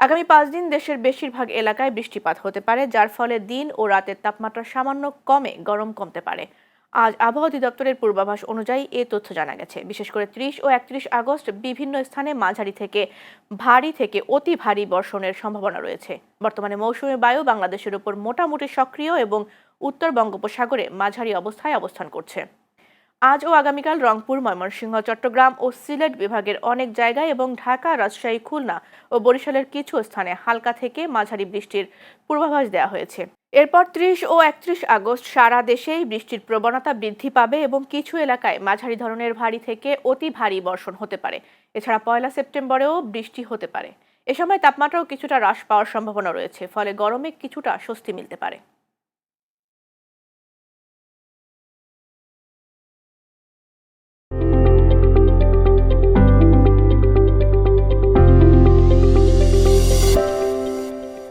আগামী ৫ দিন দেশের বেশিরভাগ এলাকায় বৃষ্টিপাত হতে পারে, যার ফলে দিন ও রাতের তাপমাত্রা সামান্য কমে গরম কমতে পারে। আজ আবহাওয়া অধিদপ্তরের পূর্বাভাস অনুযায়ী এ তথ্য জানা গেছে। বিশেষ করে ৩০ ও ৩১ আগস্ট বিভিন্ন স্থানে মাঝারি থেকে ভারী থেকে অতি ভারী বর্ষণের সম্ভাবনা রয়েছে। বর্তমানে মৌসুমী বায়ু বাংলাদেশের উপর মোটামুটি সক্রিয় এবং উত্তর বঙ্গোপসাগরে মাঝারি অবস্থায় অবস্থান করছে। আজ ও আগামীকাল রংপুর, ময়মনসিংহ, চট্টগ্রাম ও সিলেট বিভাগের অনেক জায়গায় এবং ঢাকা, রাজশাহী, খুলনা ও বরিশালের কিছু স্থানে হালকা থেকে মাঝারি বৃষ্টির পূর্বাভাস দেওয়া হয়েছে। এরপর ৩০ ও ৩১ আগস্ট সারা দেশেই বৃষ্টির প্রবণতা বৃদ্ধি পাবে এবং কিছু এলাকায় মাঝারি ধরনের ভারী থেকে অতি ভারী বর্ষণ হতে পারে। এছাড়া ১ সেপ্টেম্বরেও বৃষ্টি হতে পারে। এ সময় তাপমাত্রাও কিছুটা হ্রাস পাওয়ার সম্ভাবনা রয়েছে, ফলে গরমে কিছুটা স্বস্তি মিলতে পারে।